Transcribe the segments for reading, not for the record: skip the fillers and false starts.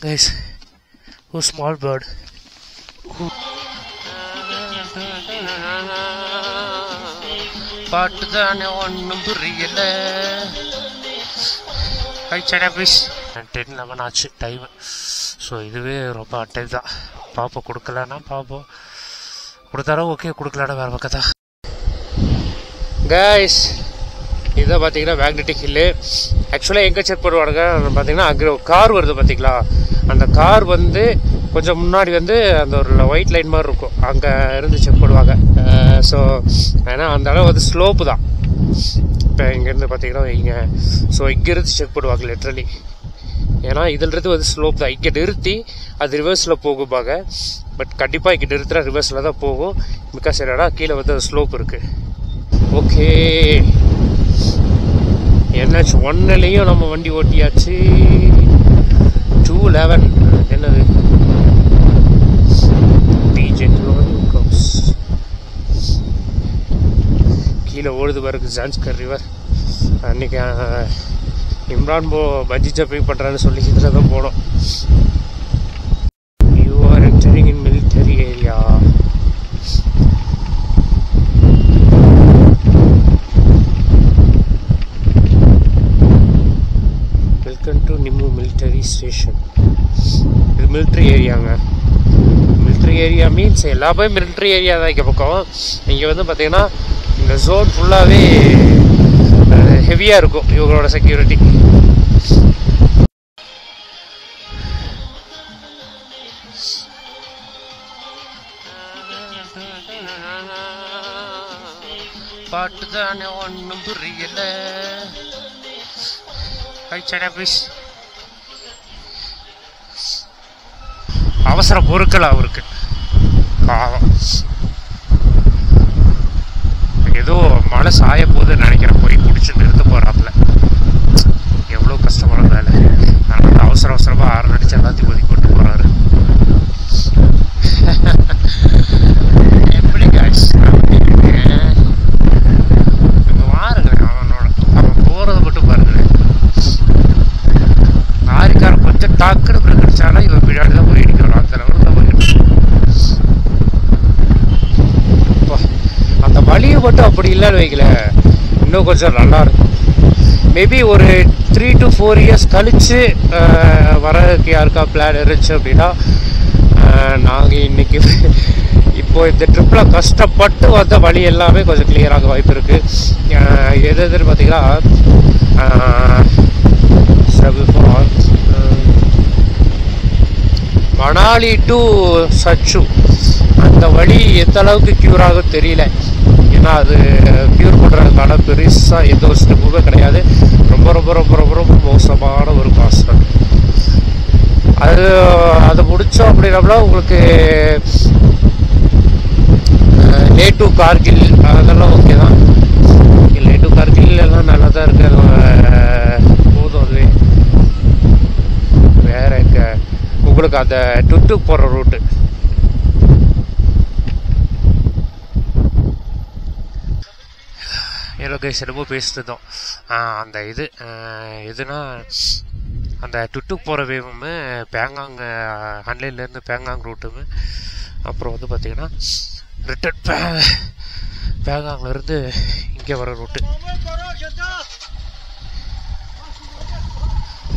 Guys, oh small bird. பாட்டு தானே ஒன்றும் புரியல. High China please. 10:11 ஆச்சு டைமு. ஸோ இதுவே ரொம்ப அட்டை தான். பார்ப்போம், கொடுக்கலன்னா பார்ப்போம், கொடுத்தாலும் ஓகே, கொடுக்கலன்னா வேறு பக்கம் தான். கைஸ், இதை பார்த்தீங்கன்னா மேக்னெட்டிக் ஹில்லு. ஆக்சுவலாக எங்கே செக் பண்ணுவாங்க பார்த்தீங்கன்னா, அங்கே கார் வருது பார்த்தீங்களா, அந்த கார் வந்து கொஞ்சம் முன்னாடி வந்து அந்த ஒரு ஒயிட் லைன் மாதிரி இருக்கும், அங்கே இருந்து செக் பண்ணுவாங்க. ஸோ ஏன்னா அந்த அளவு வந்து ஸ்லோப்பு தான். இப்போ இங்கேருந்து பார்த்தீங்கன்னா இங்கே, ஸோ இங்கேருந்து செக் பண்ணுவாங்க லிட்ரலி. ஏன்னா இதிலிருந்து வந்து ஸ்லோப் தான். இங்கே நிறுத்தி அது ரிவர்ஸில் போகும்பாங்க. பட் கண்டிப்பாக இங்கே நிறுத்துனா ரிவர்ஸில் தான் போகும். பிகாஸ் என்னன்னா கீழே வந்து அது ஸ்லோப் இருக்குது. ஓகே, NH 1லையும் நம்ம வண்டி ஓட்டியாச்சு. 211 என்னது கீழே ஓடுது பாருங்க ஜான்ஸ்கர் ரிவர். அன்னைக்கு இம்ரான் பஜ்ஜி ஜம்பிங் பண்ணுறான்னு சொல்லி இதில் தான் போனோம். You are entering in military area. Welcome to Nimmu military station. இது மிலிட்ரி ஏரியாங்க. மிலிட்ரி ஏரியா மீன்ஸ் எல்லாமே மிலிட்ரி ஏரியா தான். இங்கே பக்கம் இங்கே வந்து பார்த்தீங்கன்னா இந்த ஜோன் ஃபுல்லாகவே ஹெவியாக இருக்கும் இவங்களோட செக்யூரிட்டி. பாட்டு தானே ஒன்றும் புரியல. High China please. அவசர பொருட்கள் அவருக்கு பாவம். ஏதோ மழை சாய போகுதுன்னு நினைக்கிறேன், போய் குடிச்சு நிறுத்த போறாப்புல. எவ்வளோ கஷ்டமான வேலை. அதனால அவசர அவசரமாக ஆறு அடிச்சு எல்லாத்தையும் ஒதுக்கி கொண்டு போறாரு. எப்படி காய்ஸ் வாருங்க, அவன் போறதை மட்டும் பாருங்க. லாரிக்காரன் கொஞ்சம் டாக்குன்னு பிரேக் அடிச்சாலும் இவன் பின்னாடி தான் போய் இடிக்கணும். அந்த லெவலில் தான் போயிடும். அந்த வழியை மட்டும் அப்படி இல்லைன்னு வைக்கல, இன்னும் கொஞ்சம் நல்லா இருக்கும். மேபி ஒரு 3 to 4 years கழிச்சு வரதுக்கு யாருக்கா பிளான் இருந்துச்சு அப்படின்னா, நாங்கள் இன்னைக்கு இப்போ இந்த ட்ரிப்பில் கஷ்டப்பட்டு வந்த வழி எல்லாமே கொஞ்சம் கிளியராக வாய்ப்பு இருக்குது. எது எதுன்னு பார்த்தீங்கன்னா, மணாலி டு சச்சு அந்த வழி எந்த அளவுக்கு க்யூர் ஆகும் தெரியல. ஏன்னா அது க்யூர் பண்ணுறதுக்கான பெருசாக எந்த ஒரு ஸ்டெப்புமே கிடையாது. ரொம்ப ரொம்ப ரொம்ப ரொம்ப ரொம்ப மோசமான ஒரு காஸ்ட். அது முடித்தோம் அப்படின்னா உங்களுக்கு லே டு கார்கில் அதெல்லாம் ஓகே தான். லே டு கார்கில் எல்லாம் நல்லா தான் இருக்கு. போதும், அதுவே வேற உங்களுக்கு அந்த டுட்டுக்கு போகிற ரூட்டு. ஏதோ கைஸ் என்னமோ பேசிட்டு அந்த இது எதுனா அந்த டுட்டுக்கு போகிற வேவுமே பேங்காங் ஹன்லைன்லேருந்து பேங்காங் ரூட்டுமே, அப்புறம் வந்து பார்த்திங்கன்னா ரிட்டன் பேங்காங்லேருந்து இங்கே வர route,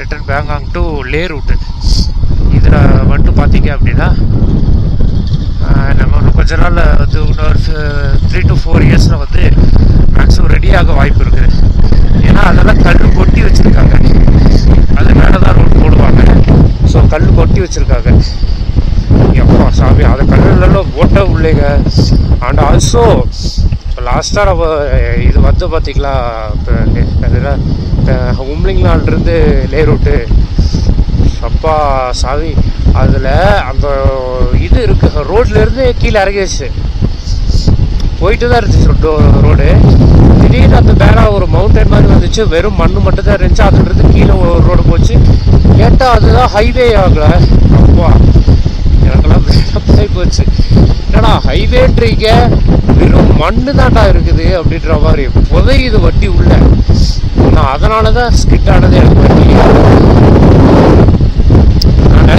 return Bangkok to Leh route. இதில் மட்டும் பார்த்தீங்க அப்படின்னா நம்ம இன்னும் கொஞ்ச நாள் வந்து இன்னொரு 3 to 4 yearsல வந்து மேக்ஸிமம் ரெடியாக வாய்ப்பு இருக்குது. ஏன்னா அதெல்லாம் கல் கொட்டி வச்சுருக்காங்க, அது மேலே தான் ரோடு போடுவாங்க. ஸோ கல் கொட்டி வச்சுருக்காங்க. எப்போ சாமி அதை கல்லுலாம் போட்ட உள்ளேங்க. அண்ட் ஆல்சோ லாஸ்ட்டாக நம்ம இது வந்து பார்த்திங்களா, இப்போ உம்லிங்லான்லேருந்து லே ரூட்டு. அப்பா சாமி, அதில் அந்த இது இருக்குது, ரோட்லேருந்து கீழே இறங்கிடுச்சு, போயிட்டு தான் இருந்துச்சு ரோடு. திடீர்னு அந்த மேலே ஒரு மவுண்டன் மாதிரி வந்துச்சு, வெறும் மண்ணு மட்டும் தான் இருந்துச்சு. அதுலேருந்து கீழே ஒரு ரோடு போச்சு. கேட்டால் அதுதான் ஹைவே ஆகலை. அப்பா எனக்கெல்லாம் வேலை போச்சு. என்னடா ஹைவேன்றீங்க, வெறும் மண்ணு தான்டா இருக்குது அப்படின்ற மாதிரி புதையுது வண்டி உள்ள. நான் அதனால தான் ஸ்கிட் ஆனது எனக்கு வண்டி. நான்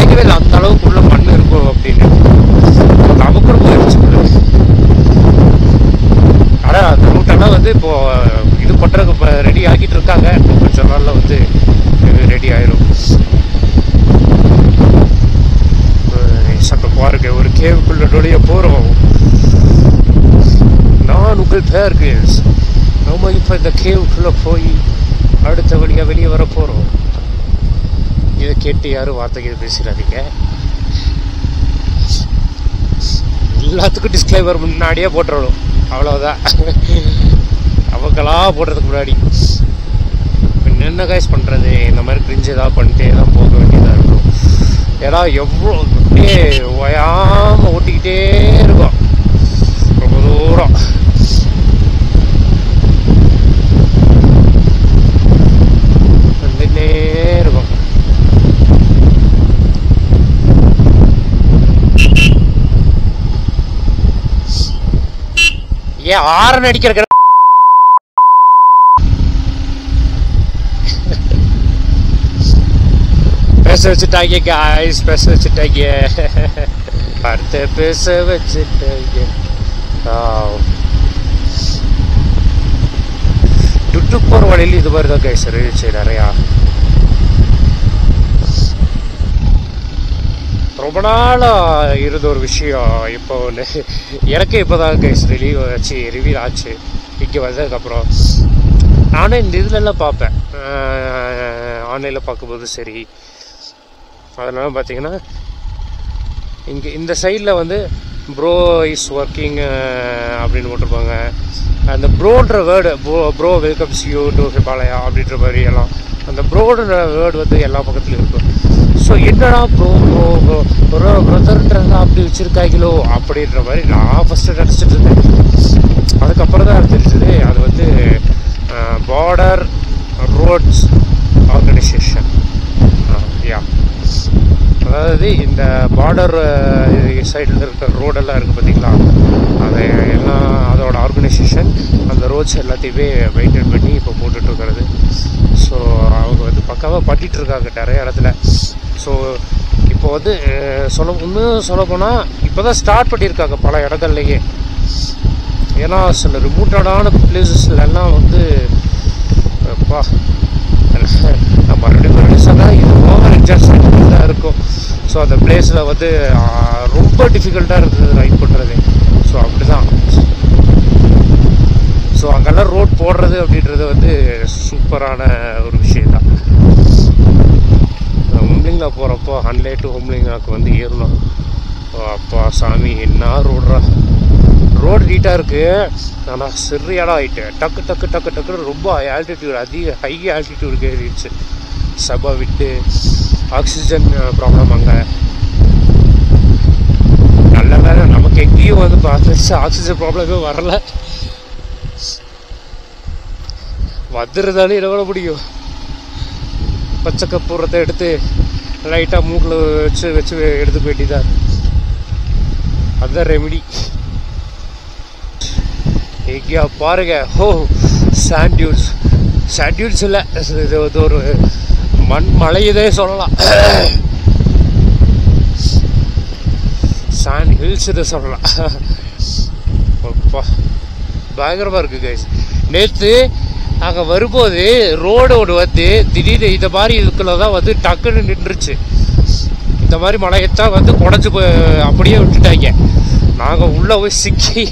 ரெடி ஆயிரும். அங்கே பாருங்க, ஒரு கேவுக்குள்ள நுழைய போகிறோம். நான் உங்கள் பேர் கேஸ். நம்ம இப்போ இந்த கேவுக்குள்ளே போய் அடுத்த வழியாக வெளியே வர போகிறோம். இதை கேட்டு யாரும் வார்த்தைக்கு பேசிடாதீங்க. எல்லாத்துக்கும் டிஸ்க்ளைமர் முன்னாடியே போட்டுறணும், அவ்வளோதான். அவங்களா போடுறதுக்கு முன்னாடி என்ன கைஸ் பண்ணுறது, இந்த மாதிரி கிரிஞ்சு ஏதாவது பண்ணிட்டே தான் போக வேண்டியதாக இருக்கும். ஏன்னா எவ்வளோ அப்படியே ஓயாமல் ஓட்டிக்கிட்டே இருக்கும் ரொம்ப தூரம். வந்துட்டே இருக்கும். ஏன் ஆரன் அடிக்கிற பேச வச்சுட்டாங்க காய்ஸ், பேச வச்சுட்டாங்க, அடுத்த பேச வச்சுட்டாங்க. டுட்டு போகிற வழியில் இது மாதிரி தான் கைஸ் இருந்துச்சு நிறையா. ரொம்ப நாளாக இருந்த ஒரு விஷயம் இப்போ ஒன்று எனக்கு இப்போ தான் கைஸ் ரிவீல் ஆச்சு. இங்கே வந்ததுக்கப்புறம் நானும் இந்த இதுலலாம் பார்ப்பேன், ஆன்லைனில் பார்க்கும்போது சரி. அதனால பார்த்தீங்கன்னா இங்கே இந்த சைடில் வந்து ப்ரோ இஸ் ஒர்க்கிங் அப்படின்னு போட்டிருப்பாங்க. அந்த ப்ரோன்ற word, bro welcomes you to Himalaya அப்படின்ற மாதிரி எல்லாம் அந்த ப்ரோன்ற வேர்டு வந்து எல்லா பக்கத்துலையும் இருக்கும். ஸோ என்னடா ப்ரோ பிரதர்ன்றதா அப்படி வச்சுருக்காங்களோ அப்படின்ற மாதிரி நான் ஃபஸ்ட்டு நினச்சிட்டு இருந்தேன். அதுக்கப்புறம் தான் தெரிஞ்சது அது வந்து பார்டர் ரோட்ஸ் ஆர்கனைசேஷன். யா, அதாவது இந்த பார்டர் சைடில் இருக்கிற ரோடெல்லாம் இருக்குது பார்த்தீங்களா, அதை எல்லாம் அதோட ஆர்கனைசேஷன் அந்த ரோட்ஸ் எல்லாத்தையுமே மெயின்டைன் பண்ணி இப்போ போட்டுட்ருக்கிறது. ஸோ அவங்க வந்து பக்காவாக பண்ணிகிட்ருக்காங்க நிறைய இடத்துல. ஸோ இப்போ வந்து இன்னும் சொல்லப்போனால் இப்போ தான் ஸ்டார்ட் பண்ணியிருக்காங்க பல இடங்கள்லையே. ஏன்னா சில ரிமோட்டடான பிளேசஸ்லாம் வந்து நான் மறுபடியும் சொன்னால் இது ஓவர் எக்ஸாஸ்டேட் தான் இருக்கும். ஸோ அந்த பிளேஸில் வந்து ரொம்ப டிஃபிகல்ட்டாக இருக்குது ரைட் பண்ணுறது. ஸோ அப்படி தான். ஸோ அங்கெல்லாம் ரோட் போடுறது அப்படின்றது வந்து சூப்பரான ஒரு விஷயந்தான். ஹோம்லிங்கில் போகிறப்போ ஹன்லே டு ஹோம்லிங்காக்கு வந்து ஏறணும். அப்பா சாமி, என்ன ரோடுறா, ரோடு நீட்டாக இருக்குது. ஆனால் சரியான ஹைட்டு, டக்கு டக்கு டக்கு டக்குன்னு ரொம்ப ஆல்டிடியூட், ஹை ஆல்டிடியூடுக்கு ஏறிடுச்சு. சபா விட்டு ஆக்சிஜன் ப்ராப்ளம் அங்கே. நல்ல வேலை நமக்கு எங்கேயும் வந்து பார்த்துச்சு ஆக்சிஜன் ப்ராப்ளமே வரல. வந்துருந்தாலும் என்ன முடியும், பச்சை கப்பூரத்தை எடுத்து லைட்டாக மூக்கில் வச்சு வச்சு எடுத்துக்க வேண்டியதான். அதுதான் ரெமிடி. எங்கேயா பாருங்க, ஓ சாண்ட்யூல்ஸ், சாண்ட்யூல்ஸ் இல்லை, இது வந்து ஒரு மண் மலையதே சொல்லலாம். சாண்ட் ஹில்ஸ் இதை சொல்லலாம். பயங்கரமாக இருக்குது கைஸ். நேற்று நாங்கள் வரும்போது ரோடு ஒன்று வந்து திடீர்னு இந்த மாதிரி இதுக்குள்ள தான் வந்து டக்குன்னு நின்றுச்சு. இந்த மாதிரி மலையத்தான் வந்து குடஞ்சி அப்படியே விட்டுட்டாங்க. நாங்கள் உள்ளே போய் சிக்கி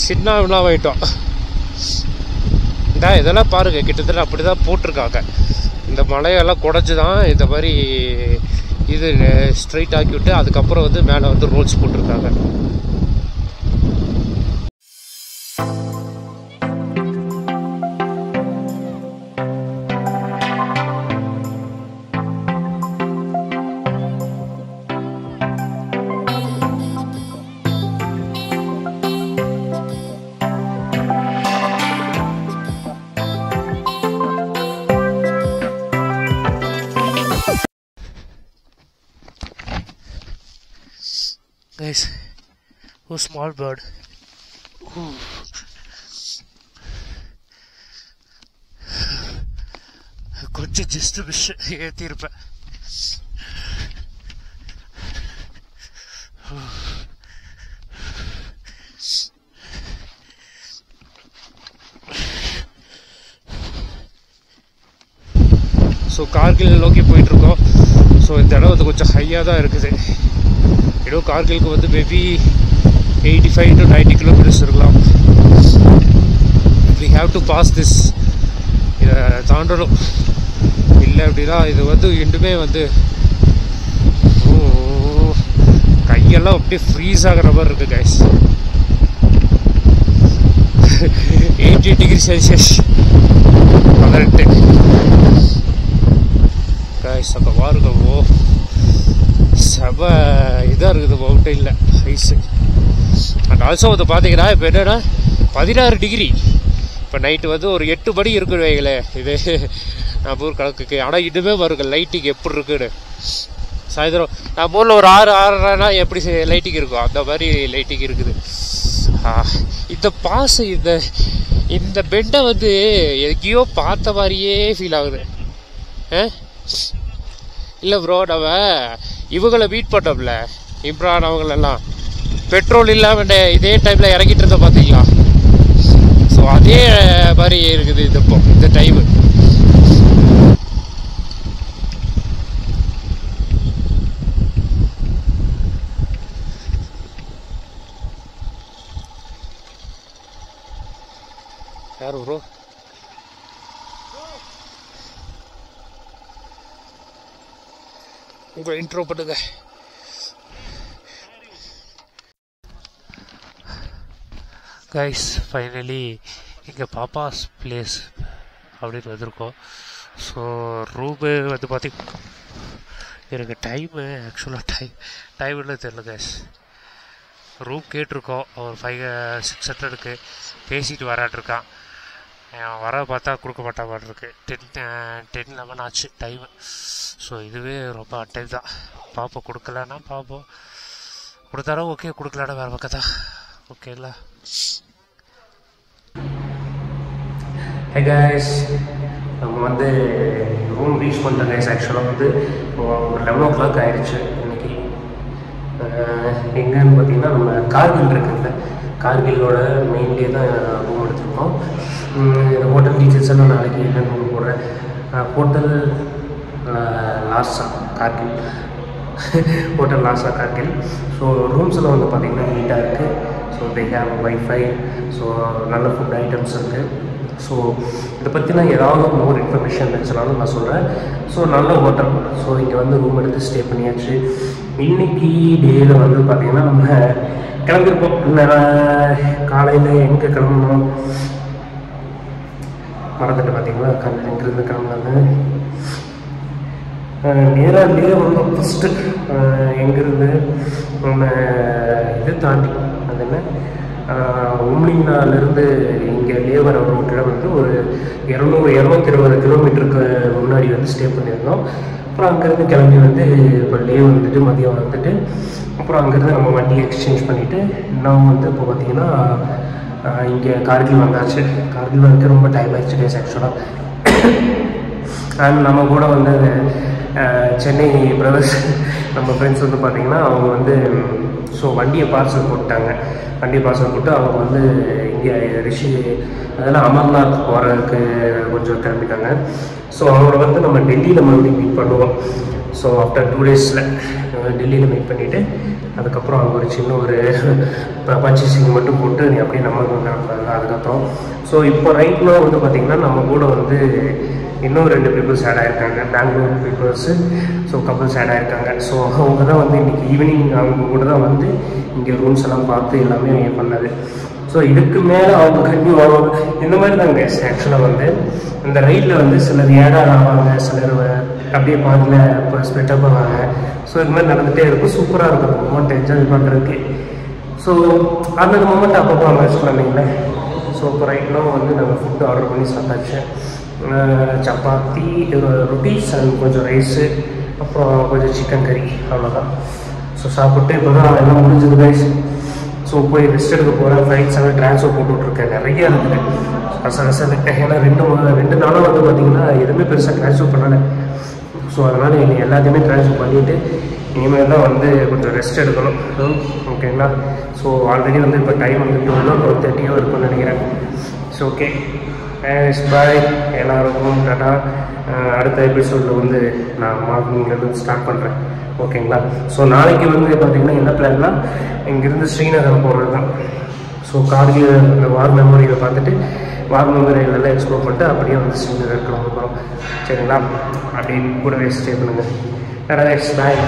சின்ன விழாவாயிட்டோம். இதெல்லாம் பாருங்க, கிட்டத்தட்ட அப்படி தான் போட்டிருக்காங்க. இந்த மலையெல்லாம் குடஞ்சி தான் இந்த மாதிரி இது ஸ்ட்ரைட் ஆக்கி விட்டு அதுக்கப்புறம் வந்து மேலே வந்து ரோட்ஸ் போட்டிருக்காங்க. Guys, oh small bird. கொஞ்சம் ஜஸ்ட் விஷ் ஏற்றிருப்பேன். ஸோ கார்கில் நோக்கி போயிட்டுருக்கோம். ஸோ இந்த இடம் வந்து கொஞ்சம் ஹையாக தான் இருக்குது. ஏதோ கார்கிலுக்கு வந்து மேபி 85 to 90 kilometers இருக்கலாம். we have to pass this. இதை தாண்டணும். இல்லை அப்படின்னா இது வந்து இன்னுமே வந்து கையெல்லாம் அப்படியே ஃப்ரீஸ் ஆகிற மாதிரி இருக்குது கைஸ். 80 degree Celsius 18 guys. அந்த பாருங்க செம இதாக இருக்குது மவுண்டெயினில் ஐஸு. அண்ட் ஆல்சோ வந்து பார்த்தீங்கன்னா இப்போ என்னென்னா 16 டிகிரி. இப்போ நைட்டு வந்து ஒரு 8 மணி இருக்குன்னு வைங்களே இது நம்ம ஊர் கணக்குக்கு. ஆனால் இன்னுமே வருங்க லைட்டிங் எப்படி இருக்குன்னு. சாயந்தரம் நம்ம ஊரில் ஒரு 6-6:30 எப்படி லைட்டிங் இருக்கும் அந்த மாதிரி லைட்டிங் இருக்குது. இந்த பாஸ் இந்த பெண்டை வந்து எங்கேயோ பார்த்த மாதிரியே ஃபீல் ஆகுது. இல்லை ப்ரோ, நம்ம இவங்களை மீட் பண்ணோம்ல இம்ரான் அவங்களெல்லாம் பெட்ரோல் இல்லாமல் இதே டைமில் இறங்கிட்டு இருந்தோம் பார்த்தீங்களா? ஸோ அதே மாதிரி இருக்குது இது இப்போ இந்த டைமு. யார் ப்ரோ? உங்களை இன்ட்ரோ பண்ணுங்க. கைஸ் ஃபைனலி இங்கே பாப்பாஸ் பிளேஸ் அப்படின்னு வந்திருக்கோம். ஸோ ரூமு வந்து பார்த்திங்கன்னா எனக்கு டைமு ஆக்சுவலாக டைம்னு தெரில கைஸ். ரூம் கேட்டிருக்கோம் ஒரு 500-600 பேசிட்டு வராட்டிருக்கான். வர பார்த்தா கொடுக்க மாட்டான் இருக்கு. 10-11 ஆச்சு டைமு. ஸோ இதுவே ரொம்ப அன்டைம் தான். பார்ப்போம், கொடுக்கலன்னா பார்ப்போம், கொடுத்தாலும் ஓகே, கொடுக்கலான்னா வேறு பக்கம் தான். ஓகேங்களா? ஹே கைஸ், நம்ம வந்து ரூம் ரீச் பண்ணிட்டோம் கைஸ். ஆக்சுவலாக வந்து ஒரு 11 o'clock ஆகிடுச்சு இன்றைக்கி. எங்கன்னு பார்த்தீங்கன்னா நம்ம கார்கில் இருக்குல்ல, கார்கிலோட மெயின்லேயே தான் ரூம் எடுத்துருக்கோம். இந்த ஹோட்டல் டீச்சர்ஸ் எல்லாம் நாளைக்கு என்னென்னு ரூம் போடுறேன். Hotel Larsa Kargil, hotel Larsa Kargil. So ரூம்ஸில் வந்து பார்த்திங்கன்னா நீட்டாக இருக்குது. So they have wifi. So நல்ல ஃபுட் ஐட்டம்ஸ் இருக்குது. ஸோ இதை பற்றினா ஏதாவது மோர் இன்ஃபர்மேஷன் இருந்துச்சுனாலும் நான் சொல்கிறேன். ஸோ நல்ல ஹோட்டல். ஸோ இங்கே வந்து ரூம் எடுத்து ஸ்டே பண்ணியாச்சு. இன்றைக்கி டேயில் வந்து பார்த்திங்கன்னா நம்ம கிளம்பிருப்போம். காலையில் எங்கே கிளம்பணும் மறந்துட்டு பார்த்தீங்களா? எங்கேருந்து கிளம்புனாங்க நேராக வந்து ஃபஸ்ட்டு எங்கேருந்து நம்ம இது தாண்டி அது என்ன உம்லிங்னாலேருந்து இங்கே லேவர் ரூட்டில் வந்து ஒரு 220 கிலோமீட்டருக்கு முன்னாடி வந்து ஸ்டே பண்ணியிருந்தோம். அப்புறம் அங்கேருந்து கிளம்பி வந்து இப்போ லே வந்துட்டு மதியம் வந்துட்டு அப்புறம் அங்கேருந்து நம்ம வண்டி எக்ஸ்சேஞ்ச் பண்ணிவிட்டு இன்னும் வந்து இப்போ பார்த்திங்கன்னா இங்கே கார்கில் வந்தாச்சு. கார்கில் வரைக்கும் ரொம்ப டைம் ஆகிடுச்சு கைஸ் ஆக்சுவலாக. அண்ட் நம்ம கூட வந்து சென்னை பிரதர்ஸ் நம்ம ஃப்ரெண்ட்ஸ் வந்து பார்த்திங்கன்னா அவங்க வந்து ஸோ வண்டியை பார்சல் போட்டாங்க. வண்டியை பார்சல் போட்டு அவங்க வந்து இங்கே அதெல்லாம் அமர்நாத் போகிறதுக்கு கொஞ்சம் கிளம்பிட்டாங்க. ஸோ அவங்கள வந்து நம்ம டெல்லியில் மறுபடியும் மீட் பண்ணுவோம். ஸோ ஆஃப்டர் 2 days டெல்லியில் மீட் பண்ணிவிட்டு அதுக்கப்புறம் அவங்க ஒரு சின்ன ஒரு பர்ச்சேசிங் மட்டும் போட்டு நீ அப்படியே நம்ம கிளம்புறாங்க அதுக்கப்புறம். ஸோ இப்போ ரைட்னா வந்து பார்த்திங்கன்னா நம்ம கூட வந்து இன்னும் 2 பீப்புள்ஸ் ஆட் ஆகிருக்காங்க, Bangalore peoples. So couples add ஆகிருக்காங்க. ஸோ அவங்க தான் வந்து இன்றைக்கி ஈவினிங் அவங்க கூட தான் வந்து இங்கே ரூம்ஸ் எல்லாம் பார்த்து எல்லாமே பண்ணது. ஸோ இதுக்கு மேலே அவங்க கண்டிப்பாக வருவாங்க. இந்த மாதிரி தாங்க ஆக்சுவலாக வந்து இந்த ரைடில் வந்து சிலர் ஏடாக ஆவாங்க, சிலர் அப்படியே பாதியில் இப்போ ஸ்ப்ளிட்டப் ஆவாங்க. ஸோ இது மாதிரி நடந்துகிட்டே இருக்கும். சூப்பராக இருக்கும் அந்த மொமெண்ட் என்ஜாய் பண்ணுறதுக்கு. ஸோ அந்த மொமெண்ட் அப்பப்போ அமேஜ் பண்ணிங்களேன். ஸோ இப்போ ரைட்லாம் வந்து நம்ம ஃபுட்டு ஆர்டர் பண்ணி சாப்பிட்டாச்சு. சப்பாத்தி, ரொட்டீஸ் அண்ட் கொஞ்சம் ரைஸு, அப்புறம் கொஞ்சம் சிக்கன் கறி, அவ்வளோதான். ஸோ சாப்பிட்டு இப்போ தான் எல்லாம் முடிஞ்சது கைஸ். ஸோ போய் ரெஸ்ட் எடுக்க போகிறேன். ஃப்ளைட்ஸ் எல்லாம் ட்ரான்ஸ்ஃபர் போட்டுட்ருக்கேன். நிறையா இருக்குது ஏன்னா 2 நாளாக வந்து பார்த்திங்கன்னா எதுவுமே பெருசாக ட்ரான்ஸ்ஃபர் பண்ணலை. ஸோ அதனால் என்னை எல்லாத்தையுமே ட்ரான்ஸ்ஃபர் பண்ணிவிட்டு இனிமேல் தான் வந்து கொஞ்சம் ரெஸ்ட் எடுக்கணும். ஓகேங்களா? ஸோ ஆல்ரெடி வந்து இப்போ டைம் வந்து 12 or 13 இருக்குன்னு நினைக்கிறேன். ஸோ ஓகே பாய் எல்லாருக்கும் டாட்டா. அடுத்த எபிசோடில் வந்து நான் மார்னிங்லேருந்து ஸ்டார்ட் பண்ணுறேன். ஓகேங்களா? ஸோ நாளைக்கு வந்து பார்த்திங்கன்னா என்ன பிளான்னா இங்கேருந்து ஸ்ரீநகர் போகிறது தான். ஸோ கார்கில் இந்த வார் மெமோரியில் பார்த்துட்டு வார் மெமோரியலெல்லாம் எக்ஸ்ப்ளோர் பண்ணிட்டு அப்படியே வந்து ஸ்ரீநகர் கிளம்ப போகிறோம். சரிங்களா? அப்படி கூடவே ஸ்டே பண்ணுங்கள். பாய்.